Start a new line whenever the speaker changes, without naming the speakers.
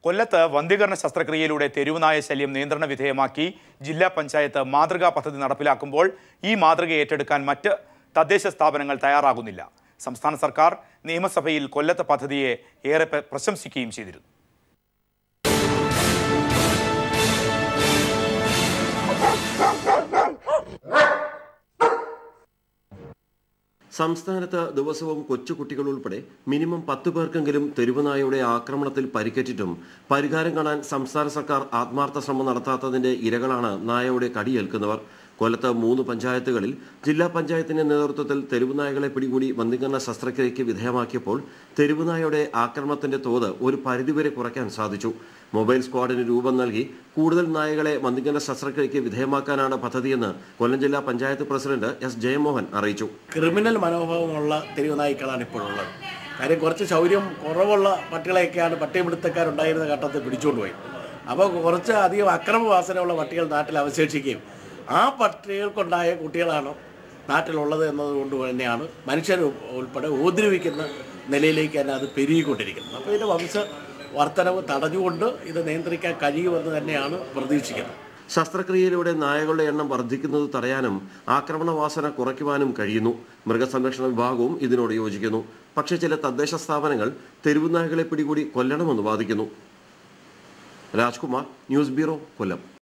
കൊല്ലത്ത് വന്ധീകരണ ശസ്ത്രക്രിയയിലൂടെ തെരുവുനായ ശല്യം നിയന്ത്രണ വിധേയമാക്കി ജില്ലാ പഞ്ചായത്ത് മാതൃകാ പദ്ധതി നടപ്പിലാക്കുമ്പോൾ ഈ മാതൃക ഏറ്റെടുക്കാൻ മറ്റ് തദ്ദേശ സ്ഥാപനങ്ങൾ തയ്യാറാകുന്നില്ല. സംസ്ഥാന സർക്കാർ നിയമസഭയിൽ കൊല്ലത്തെ പദ്ധതിയെ ഏറെ പ്രശംസിക്കുകയും ചെയ്തിരുന്നു.
സംസ്ഥാനത്ത് ദിവസവും കൊച്ചുകുട്ടികൾ ഉൾപ്പെടെ മിനിമം 10 പേർക്കെങ്കിലും തെരുവുനായയുടെ ആക്രമണത്തിൽ പരിക്കേറ്റിട്ടും പരിഹാരം കാണാൻ സംസ്ഥാന സർക്കാർ ആത്മാർത്ഥ ശ്രമം നടത്താത്തതിന്റെ ഇരകളാണ് നായയുടെ കടിയേൽക്കുന്നവർ. കൊല്ലത്ത് 3 പഞ്ചായത്തുകളിൽ ജില്ലാ പഞ്ചായത്തിന്റെ നേതൃത്വത്തിൽ തെരുവുനായകളെ പിടികൂടി വന്ധീകരണ ശസ്ത്രക്രിയയ്ക്ക് വിധേയമാക്കിയപ്പോൾ തെരുവുനായയുടെ ആക്രമണത്തിന്റെ തോത് ഒരു പരിധിവരെ കുറയ്ക്കാൻ സാധിച്ചു. മൊബൈൽ സ്ക്വാഡിന് രൂപം നൽകി കൂടുതൽ നായകളെ വന്ധീകരണ ശസ്ത്രക്രിയയ്ക്ക് വിധേയമാക്കാനാണ് പദ്ധതിയെന്ന് കൊല്ലം ജില്ലാ പഞ്ചായത്ത് പ്രസിഡന്റ് എസ് ജയമോഹൻ അറിയിച്ചു.
ക്രിമിനൽ മനോഭാവമുള്ള തെരുവുനായ്ക്കളാണ് ഇപ്പോഴുള്ളത്. കാര്യം കുറച്ച് ശൗര്യം കുറവുള്ള പട്ടികളെയൊക്കെയാണ് പട്ടിപിടുത്തക്കാരുണ്ടായിരുന്ന ഘട്ടത്തിൽ പിടിച്ചുകൊണ്ടുപോയി. അപ്പോൾ കുറച്ച് അധികം അക്രമവാസനയുള്ള പട്ടികൾ നാട്ടിൽ അവശേഷിക്കുകയും ആ പട്ടികൾക്കുണ്ടായ കുട്ടികളാണ് നാട്ടിലുള്ളത് എന്നതുകൊണ്ട് തന്നെയാണ് മനുഷ്യർ ഉൾപ്പെടെ ഉപദ്രവിക്കുന്ന നിലയിലേക്ക് തന്നെ അത് പെരുകിക്കൊണ്ടിരിക്കുന്നത്. അപ്പോൾ ഇതിൻ്റെ വർധനവ് തടഞ്ഞുകൊണ്ട് ഇത് നിയന്ത്രിക്കാൻ കഴിയുമെന്ന് തന്നെയാണ് പ്രതീക്ഷിക്കുന്നത്.
ശസ്ത്രക്രിയയിലൂടെ നായകളുടെ എണ്ണം വർദ്ധിക്കുന്നത് തടയാനും ആക്രമണവാസന കുറയ്ക്കുവാനും കഴിയുന്നു. മൃഗസംരക്ഷണ വിഭാഗവും ഇതിനോട് യോജിക്കുന്നു. പക്ഷേ ചില തദ്ദേശ സ്ഥാപനങ്ങൾ തെരുവുനായകളെ പിടികൂടി കൊല്ലണമെന്ന് വാദിക്കുന്നു. രാജ്കുമാർ, ന്യൂസ് ബ്യൂറോ, കൊല്ലം.